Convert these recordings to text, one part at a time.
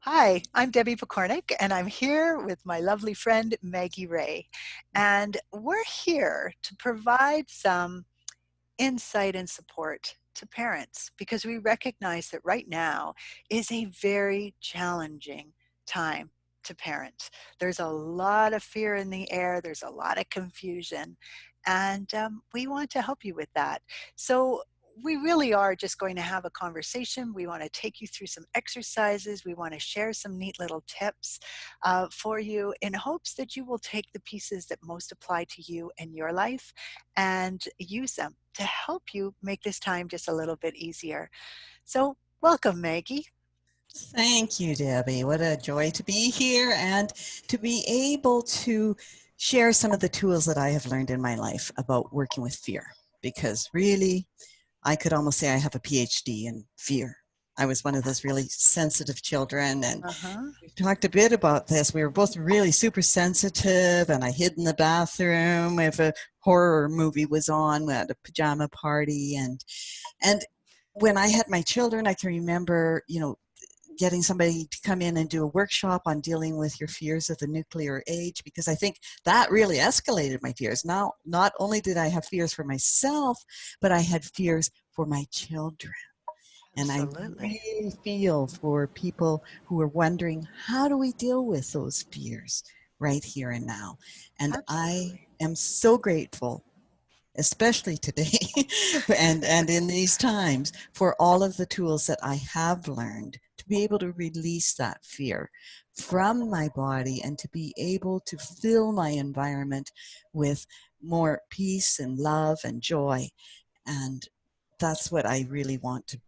Hi, I'm Debbie Pokornik, and I'm here with my lovely friend Maggie Reigh. And we're here to provide some insight and support to parents because we recognize that right now is a very challenging time to parent. There's a lot of fear in the air, there's a lot of confusion, and we want to help you with that. So, we really are just going to have a conversation. We want to take you through some exercises. We want to share some neat little tips for you in hopes that you will take the pieces that most apply to you in your life and use them to help you make this time just a little bit easier. So, welcome, Maggie. Thank you, Debbie. What a joy to be here and to be able to share some of the tools that I have learned in my life about working with fear. Because really, I could almost say I have a PhD in fear. I was one of those really sensitive children, and Uh huh. we've talked a bit about this. We were both really super sensitive, and I hid in the bathroom if a horror movie was on at a pajama party, and when I had my children, I can remember, getting somebody to come in and do a workshop on dealing with your fears of the nuclear age, because I think that really escalated my fears. Now, not only did I have fears for myself, but I had fears for my children. And I Absolutely. really feel for people who are wondering, how do we deal with those fears right here and now? And I Absolutely. am so grateful, especially today and in these times, for all of the tools that I have learned to be able to release that fear from my body and to be able to fill my environment with more peace and love and joy. And that's what I really want to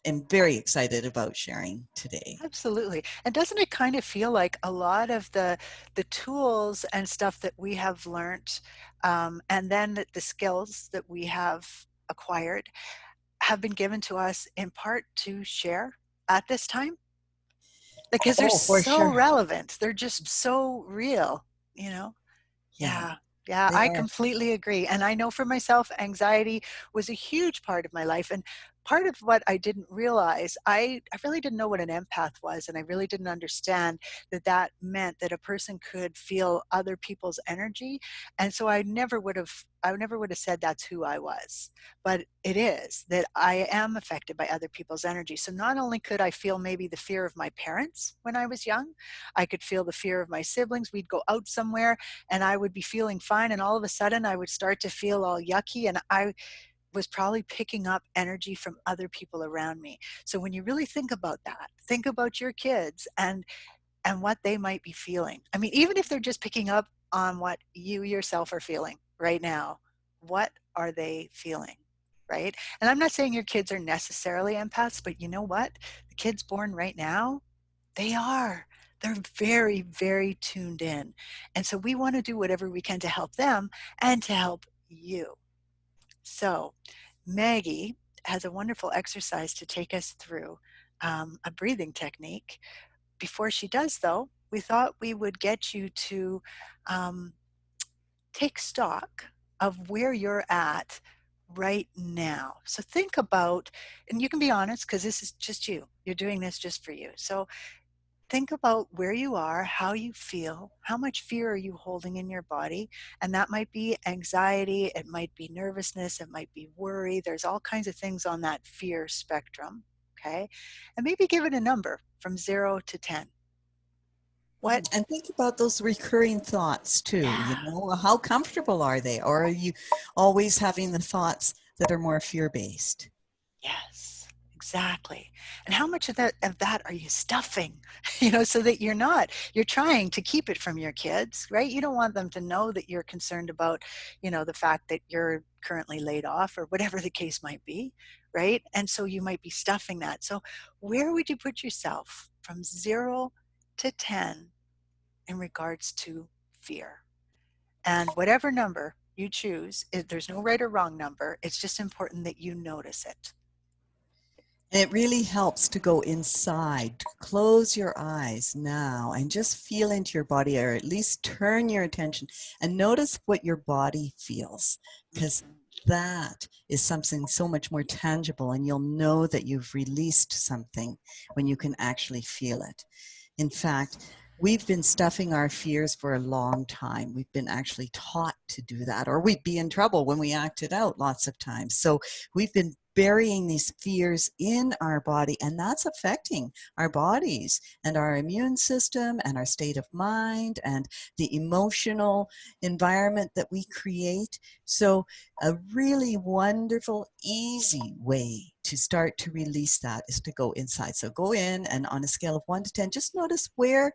am very excited about sharing today. Absolutely. And doesn't it kind of feel like a lot of the tools and stuff that we have learned, and then the skills that we have acquired have been given to us in part to share at this time? Because they're Oh, for so sure. relevant. They're just so real, you know? Yeah, Yeah. Yeah, they I are. completely agree. And I know for myself, anxiety was a huge part of my life. And part of what I didn't realize, I really didn't know what an empath was. And I really didn't understand that that meant that a person could feel other people's energy. And so I never would have said that's who I was. But it is that I am affected by other people's energy. So not only could I feel maybe the fear of my parents when I was young, I could feel the fear of my siblings. We'd go out somewhere and I would be feeling fine. And all of a sudden, I would start to feel all yucky. And I was probably picking up energy from other people around me. So when you really think about that, think about your kids and what they might be feeling. I mean, even if they're just picking up on what you yourself are feeling right now, what are they feeling? Right. And I'm not saying your kids are necessarily empaths, but you know what? The kids born right now, they are. They're very, very tuned in. And so we want to do whatever we can to help them and to help you. So, Maggie has a wonderful exercise to take us through a breathing technique. Before she does, though, we thought we would get you to um, take stock of where you're at right now. So think about, and you can be honest because this is just you. You're doing this just for you. So think about where you are, how you feel, how much fear are you holding in your body? And that might be anxiety, it might be nervousness, it might be worry. There's all kinds of things on that fear spectrum. Okay. And maybe give it a number from 0 to 10. What? And think about those recurring thoughts too. Yeah. How comfortable are they? Or are you always having the thoughts that are more fear based? Yes, exactly. And how much of that are you stuffing? You know, so that you're trying to keep it from your kids, right? You don't want them to know that you're concerned about, the fact that you're currently laid off or whatever the case might be, right? And so you might be stuffing that. So where would you put yourself from 0 to 10 in regards to fear? And whatever number you choose, there's no right or wrong number. It's just important that you notice it. And it really helps to go inside, to close your eyes now and just feel into your body, or at least turn your attention and notice what your body feels, because Mhm. that is something so much more tangible, and you'll know that you've released something when you can actually feel it. In fact, we've been stuffing our fears for a long time. We've been actually taught to do that, or we'd be in trouble when we acted out lots of times. So we've been burying these fears in our body, and that's affecting our bodies and our immune system and our state of mind and the emotional environment that we create. So a really wonderful, easy way to start to release that is to go inside. So go in, and on a scale of 1 to 10, just notice, where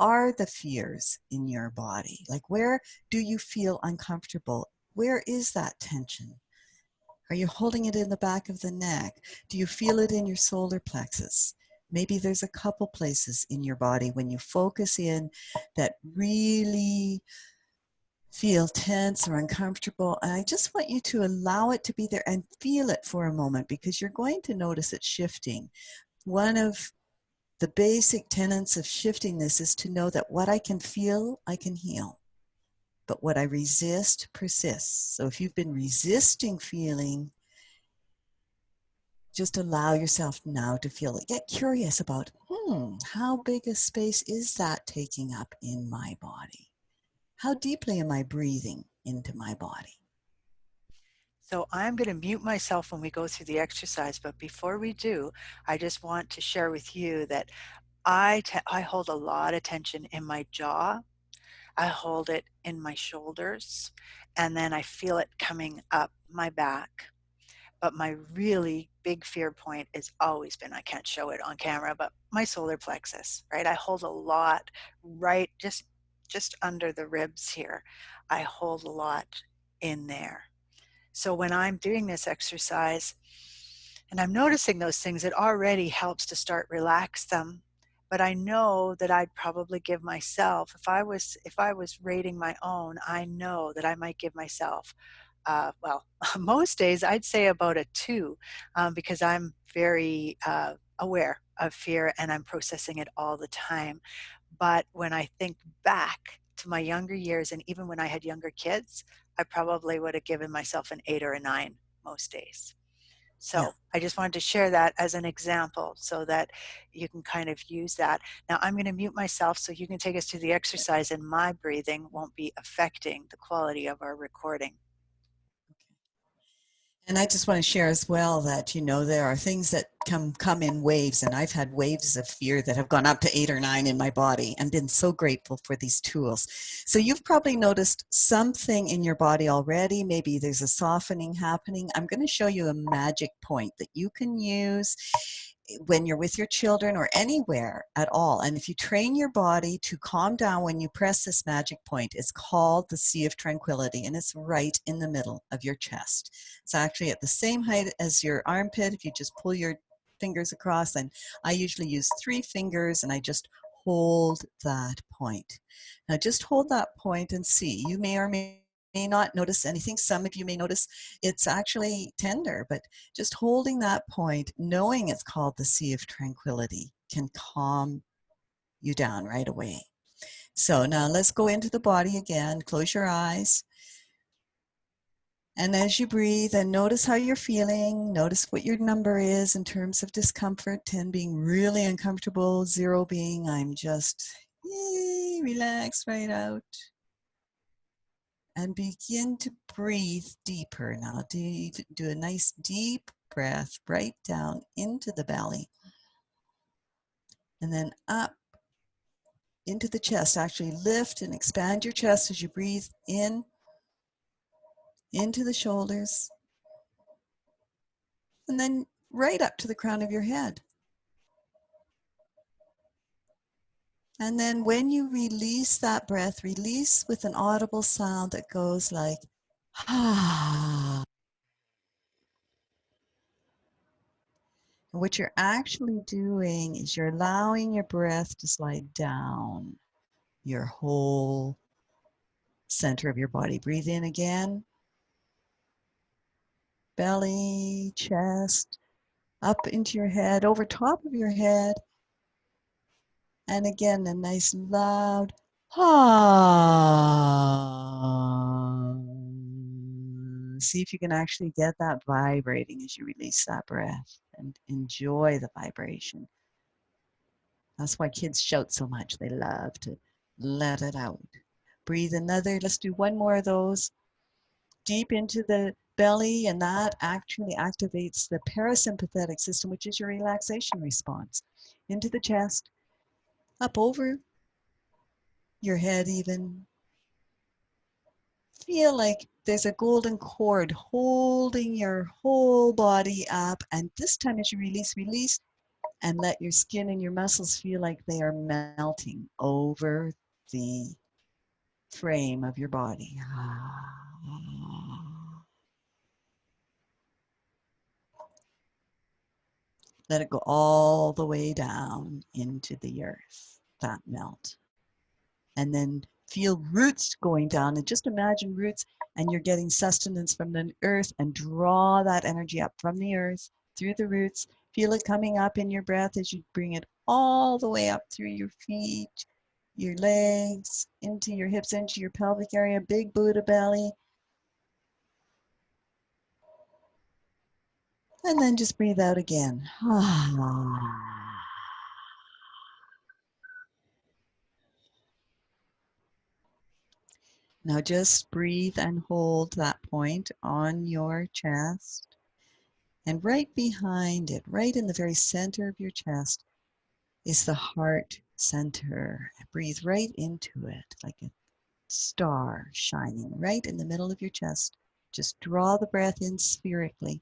are the fears in your body? Like, where do you feel uncomfortable? Where is that tension? Are you holding it in the back of the neck? Do you feel it in your solar plexus? Maybe there's a couple places in your body when you focus in that really feel tense or uncomfortable. And I just want you to allow it to be there and feel it for a moment, because you're going to notice it shifting. One of the basic tenets of shifting this is to know that what I can feel, I can heal. But what I resist persists. So if you've been resisting feeling, just allow yourself now to feel it. Get curious about, how big a space is that taking up in my body? How deeply am I breathing into my body? So I'm going to mute myself when we go through the exercise, but before we do, I just want to share with you that I hold a lot of tension in my jaw. I hold it in my shoulders, and then I feel it coming up my back. But my really big fear point has always been, I can't show it on camera, but my solar plexus, right? I hold a lot right just under the ribs here. I hold a lot in there. So when I'm doing this exercise and I'm noticing those things, it already helps to start relax them. But I know that I'd probably give myself, if I was rating my own, I know that I might give myself, well, most days I'd say about a 2, because I'm very aware of fear and I'm processing it all the time. But when I think back to my younger years, and even when I had younger kids, I probably would have given myself an 8 or a 9 most days. Yeah. So I just wanted to share that as an example so that you can kind of use that. Now I'm going to mute myself so you can take us through the exercise, and my breathing won't be affecting the quality of our recording. And I just want to share as well that, there are things that come in waves, and I've had waves of fear that have gone up to 8 or 9 in my body, and been so grateful for these tools. So you've probably noticed something in your body already. Maybe there's a softening happening. I'm going to show you a magic point that you can use when you're with your children or anywhere at all. And if you train your body to calm down when you press this magic point, it's called the Sea of Tranquility, and it's right in the middle of your chest. It's actually at the same height as your armpit. If you just pull your fingers across, and I usually use 3 fingers, and I just hold that point. Now just hold that point and see. You may or may not notice anything. Some of you may notice it's actually tender, but just holding that point, knowing it's called the Sea of Tranquility, can calm you down right away. So now let's go into the body again. Close your eyes. And as you breathe, and notice how you're feeling, notice what your number is in terms of discomfort, 10 being really uncomfortable, 0 being I'm just relax right out. And begin to breathe deeper. Now do a nice deep breath right down into the belly, and then up into the chest. Actually lift and expand your chest as you breathe in, into the shoulders, and then right up to the crown of your head. And then when you release that breath, release with an audible sound that goes like, ah. And what you're actually doing is you're allowing your breath to slide down your whole center of your body. Breathe in again, belly, chest, up into your head, over top of your head. And again, a nice loud ah. See if you can actually get that vibrating as you release that breath, and enjoy the vibration That's why kids shout so much. They love to let it out. Breathe another. Let's do one more of those. Deep into the belly, and that actually activates the parasympathetic system, which is your relaxation response. Into the chest, up over your head even. Feel like there's a golden cord holding your whole body up. And this time as you release, release, and let your skin and your muscles feel like they are melting over the frame of your body. Let it go all the way down into the earth, that melt. And then feel roots going down. And just imagine roots, and you're getting sustenance from the earth, and draw that energy up from the earth through the roots. Feel it coming up in your breath as you bring it all the way up through your feet, your legs, into your hips, into your pelvic area, big Buddha belly. And then just breathe out again. Now just breathe and hold that point on your chest. And right behind it, right in the very center of your chest, is the heart center. Breathe right into it like a star shining right in the middle of your chest. Just draw the breath in spherically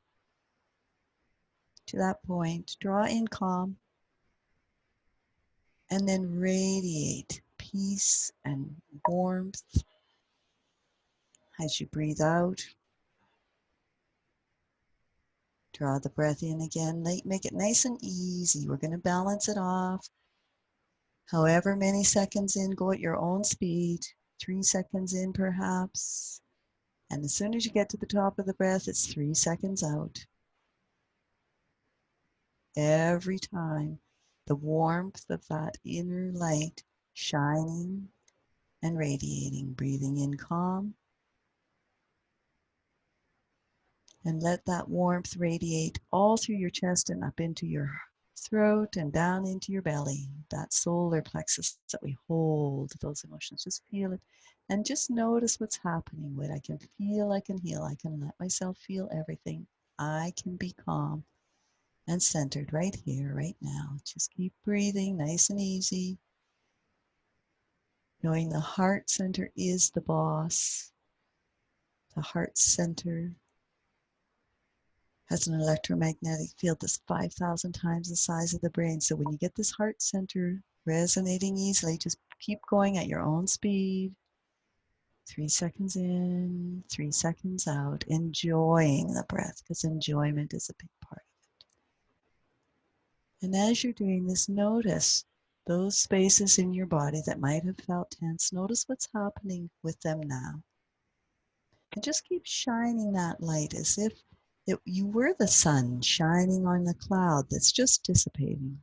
to that point. Draw in calm, and then radiate peace and warmth as you breathe out. Draw the breath in again. Make it nice and easy. We're going to balance it off. However many seconds in, go at your own speed. 3 seconds in, perhaps. And as soon as you get to the top of the breath, it's 3 seconds out. Every time, the warmth of that inner light shining and radiating. Breathing in calm. And let that warmth radiate all through your chest and up into your throat and down into your belly, that solar plexus that we hold those emotions. Just feel it and just notice what's happening. What I can feel, I can heal. I can let myself feel everything. I can be calm and centered right here, right now. Just keep breathing nice and easy, knowing the heart center is the boss. The heart center has an electromagnetic field that's 5,000 times the size of the brain. So when you get this heart center resonating easily, just keep going at your own speed. 3 seconds in, 3 seconds out, enjoying the breath, because enjoyment is a big part of it. And as you're doing this, notice those spaces in your body that might have felt tense. Notice what's happening with them now. And just keep shining that light as if you were the sun shining on the cloud that's just dissipating.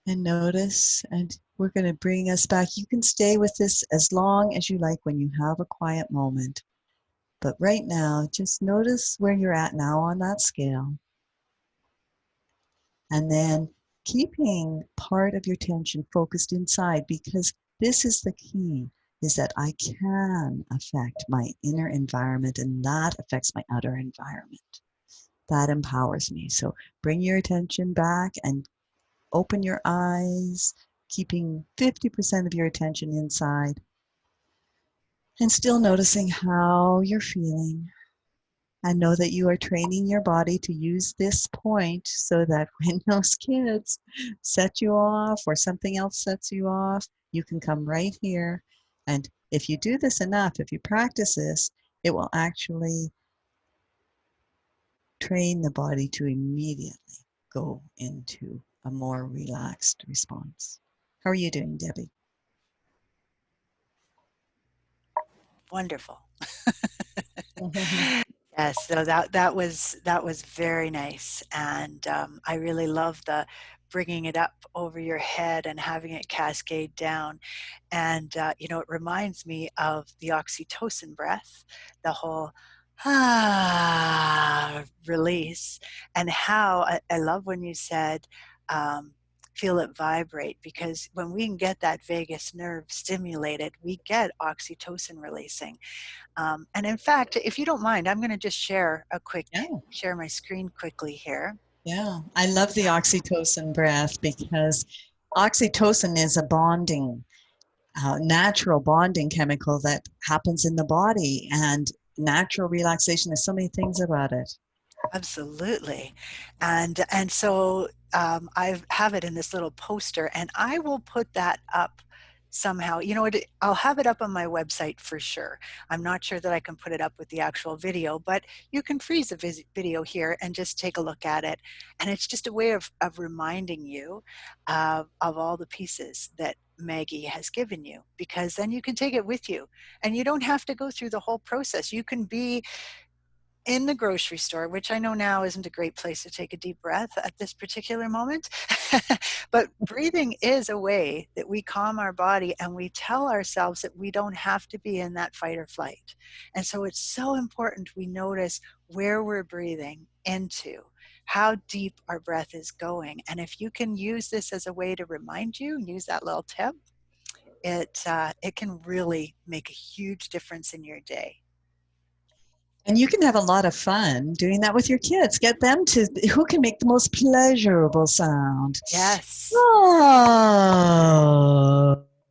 And notice, and we're going to bring us back. You can stay with this as long as you like when you have a quiet moment. But right now, just notice where you're at now on that scale. And then keeping part of your attention focused inside, because this is the key, is that I can affect my inner environment, and that affects my outer environment. That empowers me. So bring your attention back and open your eyes, keeping 50% of your attention inside, and still noticing how you're feeling. And know that you are training your body to use this point so that when those kids set you off or something else sets you off, you can come right here. And if you do this enough, if you practice this, it will actually train the body to immediately go into a more relaxed response. How are you doing, Debbie? Wonderful. Yes, so that was very nice, and I really love the bringing it up over your head and having it cascade down. And it reminds me of the oxytocin breath, the whole Release. And how I love when you said, um, feel it vibrate, because when we can get that vagus nerve stimulated, we get oxytocin releasing. And in fact, if you don't mind, I'm going to just share a quick Yeah. share my screen quickly here. Yeah, I love the oxytocin breath because oxytocin is a bonding, natural bonding chemical that happens in the body, and natural relaxation. There's so many things about it. Absolutely. And so I have it in this little poster, and I will put that up somehow. You know what? I'll have it up on my website for sure. I'm not sure that I can put it up with the actual video, but you can freeze the video here and just take a look at it. And it's just a way of reminding you of all the pieces that Maggie has given you, because then you can take it with you and you don't have to go through the whole process. You can be in the grocery store, which I know now isn't a great place to take a deep breath at this particular moment. But breathing is a way that we calm our body and we tell ourselves that we don't have to be in that fight or flight. And so it's so important we notice where we're breathing into, how deep our breath is going. And if you can use this as a way to remind you, use that little tip, it can really make a huge difference in your day. And you can have a lot of fun doing that with your kids. Get them to who can make the most pleasurable sound. Yes. Oh.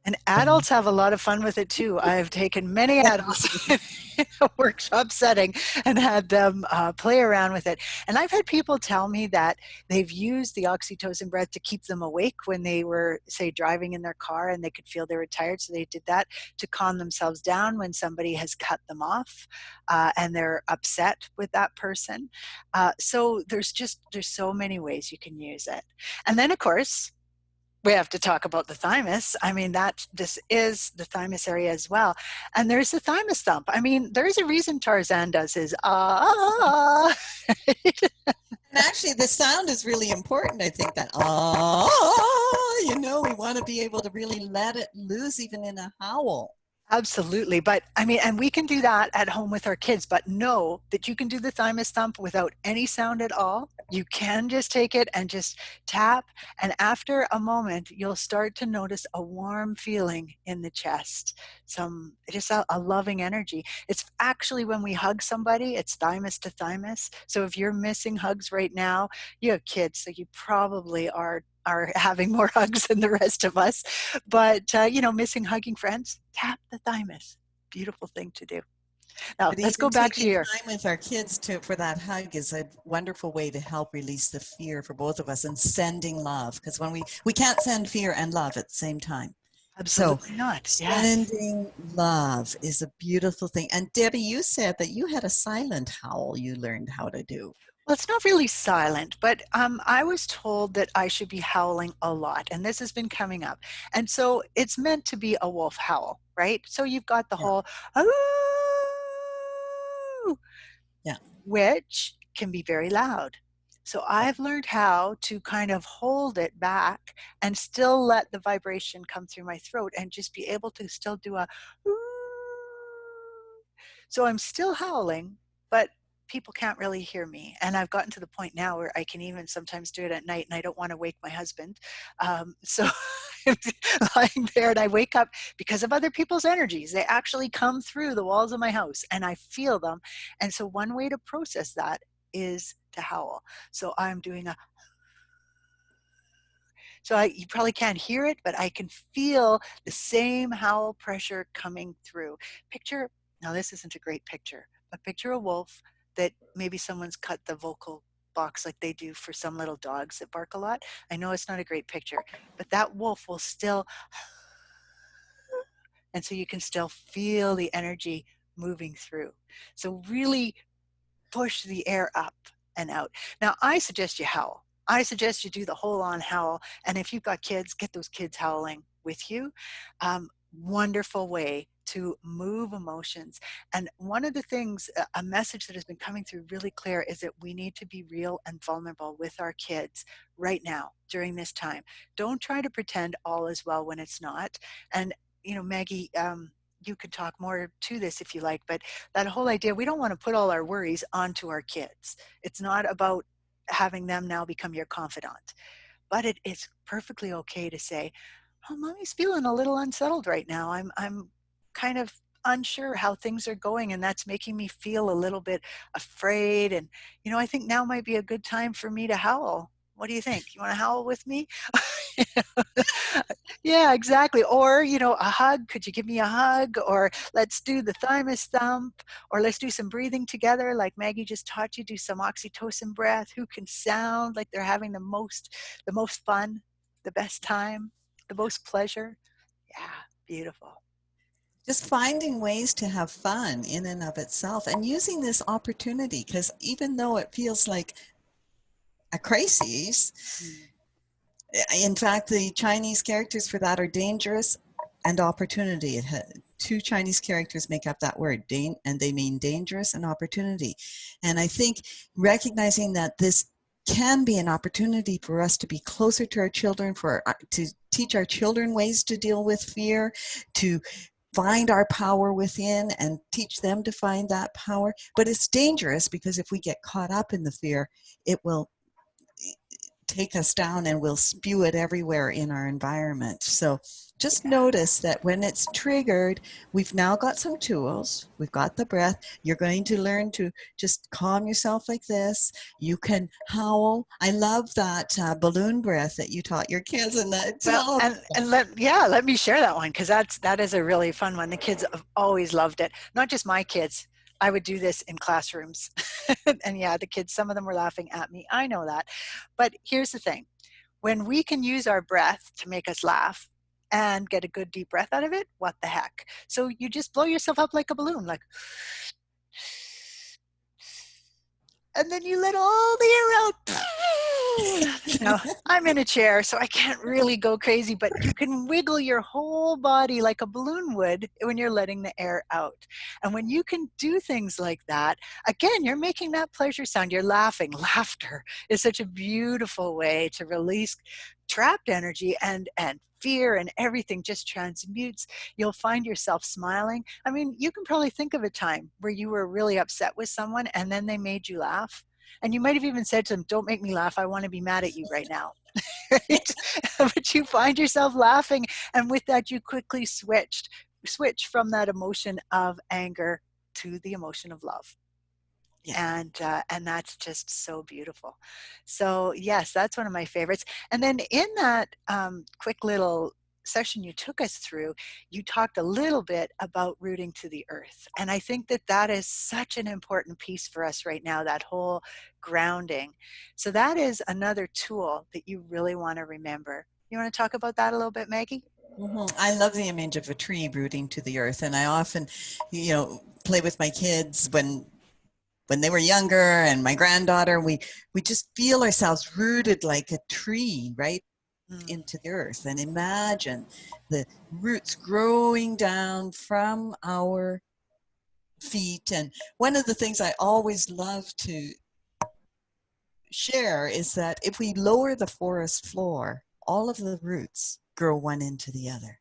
And adults have a lot of fun with it too. I've taken many adults in a workshop setting and had them play around with it. And I've had people tell me that they've used the oxytocin breath to keep them awake when they were, say, driving in their car and they could feel they were tired. So they did that to calm themselves down when somebody has cut them off and they're upset with that person. So there's so many ways you can use it. And then, of course, we have to talk about the thymus. I mean, this is the thymus area as well. And there's the thymus thump. I mean, there's a reason Tarzan does his ah. And actually, the sound is really important. I think that, we want to be able to really let it loose even in a howl. Absolutely. But I mean, and we can do that at home with our kids, but know that you can do the thymus thump without any sound at all. You can just take it and just tap. And after a moment, you'll start to notice a warm feeling in the chest, just a loving energy. It's actually when we hug somebody, it's thymus to thymus. So if you're missing hugs right now, you have kids, so you probably are having more hugs than the rest of us. But, missing hugging friends, tap the thymus. Beautiful thing to do. Now, But let's go even back to taking your, time with our kids for that hug is a wonderful way to help release the fear for both of us and sending love. Because when we can't send fear and love at the same time. So absolutely not. Yes. sending love is a beautiful thing. And Debbie, you said that you had a silent howl you learned how to do. Well, it's not really silent, but I was told that I should be howling a lot, and this has been coming up. And so it's meant to be a wolf howl, right? So you've got the Yeah. whole, "Ooh," Yeah. which can be very loud. So Yeah. I've learned how to kind of hold it back and still let the vibration come through my throat and just be able to still do a "ooh." So I'm still howling, but people can't really hear me. And I've gotten to the point now where I can even sometimes do it at night and I don't want to wake my husband. So I'm lying there and I wake up because of other people's energies. They actually come through the walls of my house and I feel them. And so one way to process that is to howl. So I'm doing a you probably can't hear it, but I can feel the same howl pressure coming through. Picture, now this isn't a great picture, but picture a wolf that maybe someone's cut the vocal box like they do for some little dogs that bark a lot. I know it's not a great picture, but that wolf will still, and so you can still feel the energy moving through. So really push the air up and out. Now, I suggest you howl. I suggest you do the whole on howl. And if you've got kids, get those kids howling with you. Wonderful way to move emotions. And one of the things, a message that has been coming through really clear is that we need to be real and vulnerable with our kids right now during this time. Don't try to pretend all is well when it's not. And, Maggie, you could talk more to this if you like, but that whole idea, we don't want to put all our worries onto our kids. It's not about having them now become your confidant, but it is perfectly okay to say, "Oh, mommy's feeling a little unsettled right now. I'm kind of unsure how things are going, and that's making me feel a little bit afraid. And I think now might be a good time for me to howl. What do you think? You want to howl with me?" Yeah, exactly. Or, a hug. Could you give me a hug? Or let's do the thymus thump. Or let's do some breathing together, like Maggie just taught you. Do some oxytocin breath. Who can sound like they're having the most fun, the best time, the most pleasure? Yeah, beautiful. Just finding ways to have fun in and of itself and using this opportunity, because even though it feels like a crisis, Mm, in fact, the Chinese characters for that are dangerous and opportunity. Two Chinese characters make up that word, and they mean dangerous and opportunity. And I think recognizing that this can be an opportunity for us to be closer to our children, to teach our children ways to deal with fear, to find our power within and teach them to find that power. But it's dangerous because if we get caught up in the fear, it will take us down and we'll spew it everywhere in our environment. So just yeah. notice that when it's triggered, we've now got some tools. We've got the breath. You're going to learn to just calm yourself like this. You can howl. I love that balloon breath that you taught your kids, and that. Well, Oh, and let me share that one, because that is a really fun one. The kids have always loved it. Not just my kids. I would do this in classrooms, and yeah, the kids. Some of them were laughing at me. I know that, but here's the thing: when we can use our breath to make us laugh and get a good deep breath out of it, what the heck? So you just blow yourself up like a balloon, like, and then you let all the air out. Now, I'm in a chair, so I can't really go crazy, but you can wiggle your whole body like a balloon would when you're letting the air out. And when you can do things like that, again, you're making that pleasure sound. You're laughing. Laughter is such a beautiful way to release trapped energy, and fear and everything just transmutes. You'll find yourself smiling. I mean, you can probably think of a time where you were really upset with someone and then they made you laugh. And you might have even said to them, "Don't make me laugh. I want to be mad at you right now." Right? But you find yourself laughing. And with that, you quickly switch from that emotion of anger to the emotion of love. yeah. And that's just so beautiful. So yes, that's one of my favorites. And then in that quick little session you took us through, you talked a little bit about rooting to the earth, and I think that is such an important piece for us right now, that whole grounding. So that is another tool that you really want to remember. You want to talk about that a little bit, Maggie? I love the image of a tree rooting to the earth, and I often, play with my kids when they were younger, and my granddaughter, we just feel ourselves rooted like a tree right Mm, into the earth, and imagine the roots growing down from our feet. And one of the things I always love to share is that if we lower the forest floor, all of the roots grow one into the other.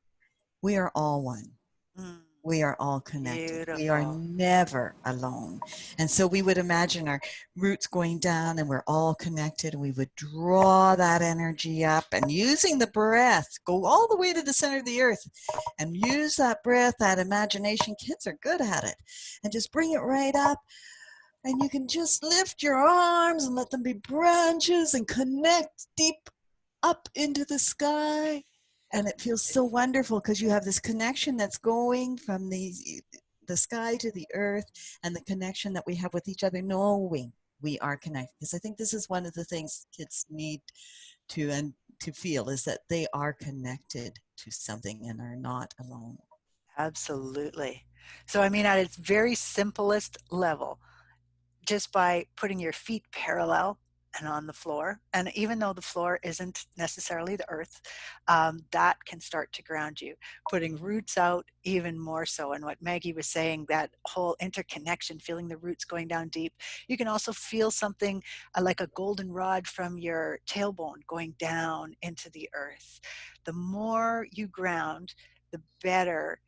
We are all one. mm, We are all connected. We are beautiful. never alone. And so we would imagine our roots going down and we're all connected, and we would draw that energy up, and using the breath, go all the way to the center of the earth and use that breath, that imagination. Kids are good at it. And just bring it right up, and you can just lift your arms and let them be branches and connect deep up into the sky. And it feels so wonderful because you have this connection that's going from the sky to the earth, and the connection that we have with each other, knowing we are connected. Because I think this is one of the things kids need to feel, is that they are connected to something and are not alone. Absolutely. So, I mean, at its very simplest level, just by putting your feet parallel and on the floor, and even though the floor isn't necessarily the earth, that can start to ground you. Putting roots out, even more so. And what Maggie was saying, that whole interconnection, feeling the roots going down deep. You can also feel something like a golden rod from your tailbone going down into the earth. The more you ground, the better.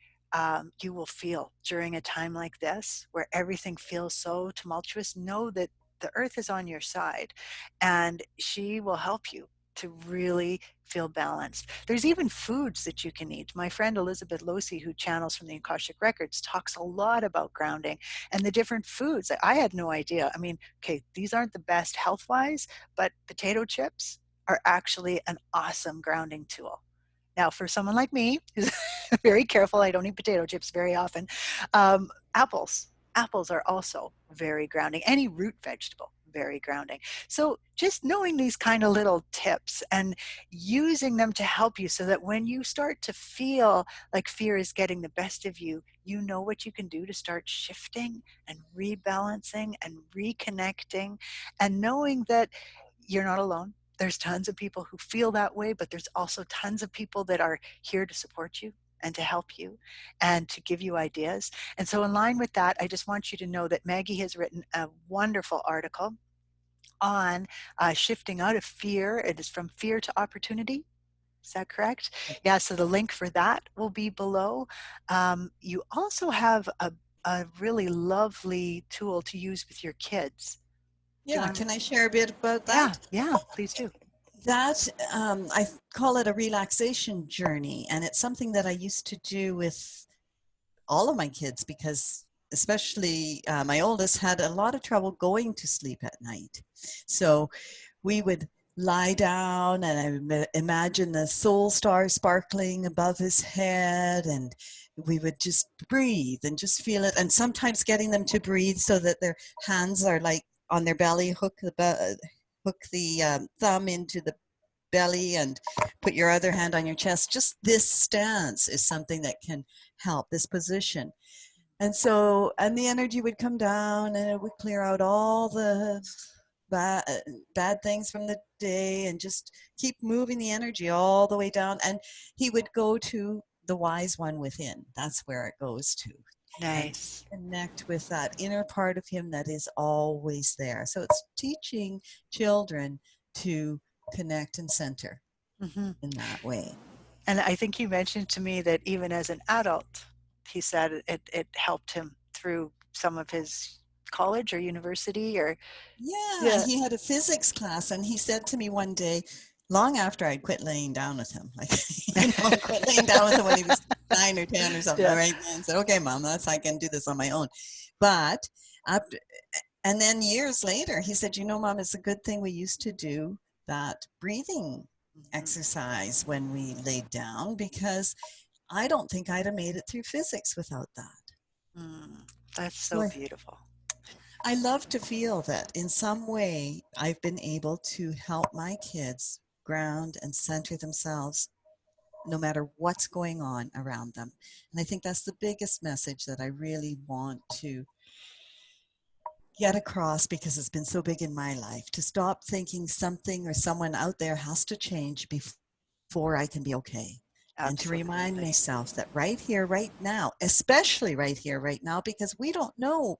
you will feel during a time like this where everything feels so tumultuous. Know that the earth is on your side and she will help you to really feel balanced. There's even foods that you can eat. My friend Elizabeth Losi, who channels from the Akashic Records, talks a lot about grounding and the different foods. I had no idea. I mean, okay, these aren't the best health wise, but potato chips are actually an awesome grounding tool. Now, for someone like me, who's very careful, I don't eat potato chips very often. Apples. Apples are also very grounding. Any root vegetable, very grounding. So just knowing these kind of little tips and using them to help you so that when you start to feel like fear is getting the best of you, you know what you can do to start shifting and rebalancing and reconnecting and knowing that you're not alone. There's tons of people who feel that way, but there's also tons of people that are here to support you and to help you and to give you ideas. And so, in line with that, I just want you to know that Maggie has written a wonderful article on shifting out of fear. It is from fear to opportunity. Is that correct? Yeah, so the link for that will be below. You also have a really lovely tool to use with your kids. Do you Yeah, want to? can I share a bit about Yeah, that? yeah, please do. That I call it a relaxation journey, and it's something that I used to do with all of my kids because especially my oldest had a lot of trouble going to sleep at night. So we would lie down and I would imagine the soul star sparkling above his head, and we would just breathe and just feel it, and sometimes getting them to breathe so that their hands are like on their belly, hook the thumb into the belly and put your other hand on your chest. Just this stance is something that can help, this position. And so, and the energy would come down and it would clear out all the bad, bad things from the day and just keep moving the energy all the way down. And he would go to the wise one within. That's where it goes to. And to Nice. connect with that inner part of him that is always there. So it's teaching children to connect and center Hmm. in that way. And I think you mentioned to me that even as an adult, he said it helped him through some of his college or university or, Yeah, yeah, he had a physics class, and he said to me one day, long after I'd quit laying down with him, like, quit laying down with him when he was 9 or 10 or something, yeah, right? And said, okay, mom, I can do this on my own. But after, and then years later, he said, mom, it's a good thing we used to do that breathing mhm, exercise when we laid down because I don't think I'd have made it through physics without that. mm, that's So so beautiful. I love to feel that in some way I've been able to help my kids ground and center themselves no matter what's going on around them. And I think that's the biggest message that I really want to get across because it's been so big in my life to stop thinking something or someone out there has to change before I can be okay. And to remind Absolutely. myself that right here, right now, especially right here, right now, because we don't know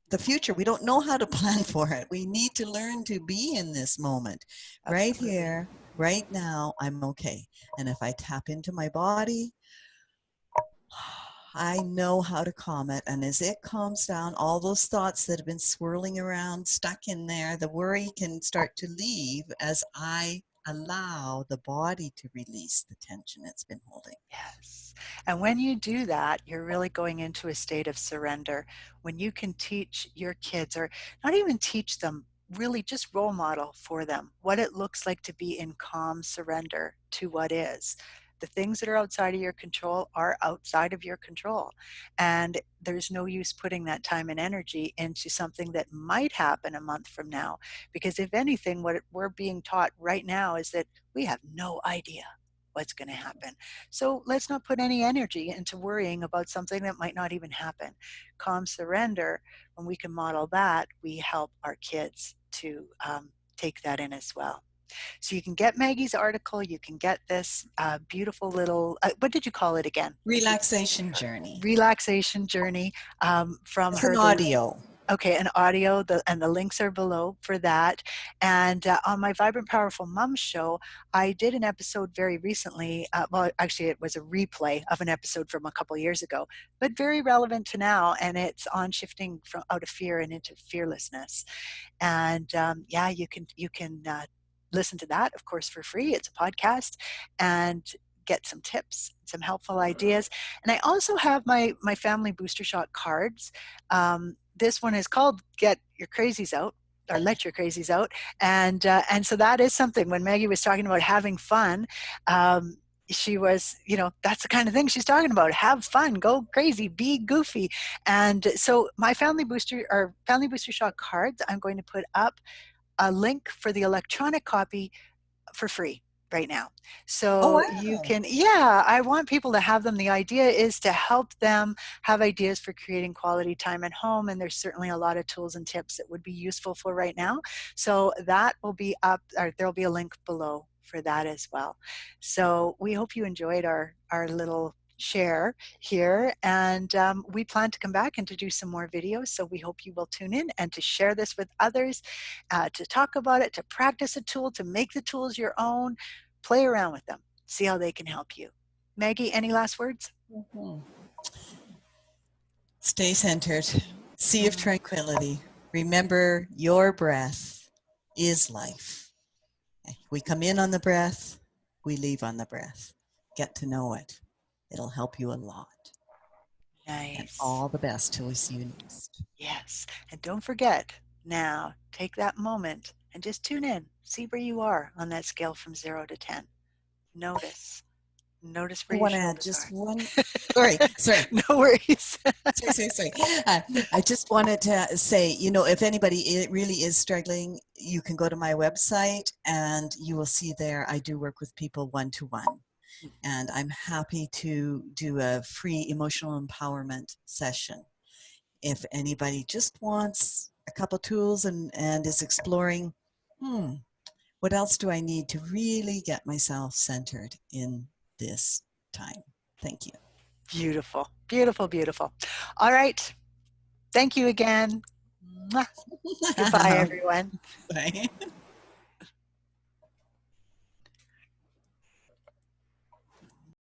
the future. We don't know how to plan for it. We need to learn to be in this moment. Right Absolutely. here, right now, I'm okay. And if I tap into my body, I know how to calm it. And as it calms down, all those thoughts that have been swirling around, stuck in there, the worry can start to leave as I allow the body to release the tension it's been holding. Yes. And when you do that, you're really going into a state of surrender. When you can teach your kids, or not even teach them, really just role model for them what it looks like to be in calm surrender to what is. The things that are outside of your control are outside of your control. And there's no use putting that time and energy into something that might happen a month from now. Because if anything, what we're being taught right now is that we have no idea what's going to happen. So let's not put any energy into worrying about something that might not even happen. Calm surrender, when we can model that, we help our kids to take that in as well. So you can get Maggie's article, you can get this beautiful little, what did you call it again? Relaxation journey. Relaxation journey from It's an her, audio. Okay, and audio, and the links are below for that. And on my Vibrant Powerful Mom show, I did an episode very recently. Well, actually, it was a replay of an episode from a couple years ago, but very relevant to now. And it's on shifting from out of fear and into fearlessness. And yeah, you can listen to that, of course, for free. It's a podcast, and get some tips, some helpful ideas. And I also have my family booster shot cards. This one is called "Get Your Crazies Out." Or let your crazies out, and so that is something. When Maggie was talking about having fun, she was, that's the kind of thing she's talking about. Have fun, go crazy, be goofy. And so my family booster shot cards, I'm going to put up a link for the electronic copy for free right now. Oh, So you wow. can, yeah, I want people to have them. The idea is to help them have ideas for creating quality time at home. And there's certainly a lot of tools and tips that would be useful for right now. So that will be up, or there'll be a link below for that as well. So we hope you enjoyed our little share here, and we plan to come back and to do some more videos, so we hope you will tune in and to share this with others, to talk about it, to practice a tool, to make the tools your own, play around with them, see how they can help you. Maggie, any last words? Mhm. Stay centered. Sea of Mm, tranquility. Remember, your breath is life. We come in on the breath, we leave on the breath. Get to know it. It'll help you a lot. And nice. all the best till we see you next. Yes. And don't forget, now take that moment and just tune in, see where you are on that scale from 0 to 10. Notice. Notice I where your want to add shoulders just are. one. Sorry. No worries. Sorry. I just wanted to say, if anybody really is struggling, you can go to my website and you will see there I do work with people one-to-one. And I'm happy to do a free emotional empowerment session. If anybody just wants a couple tools and is exploring, what else do I need to really get myself centered in this time? Thank you. Beautiful, beautiful, beautiful. All right. Thank you again. Mwah. Goodbye, everyone. Bye.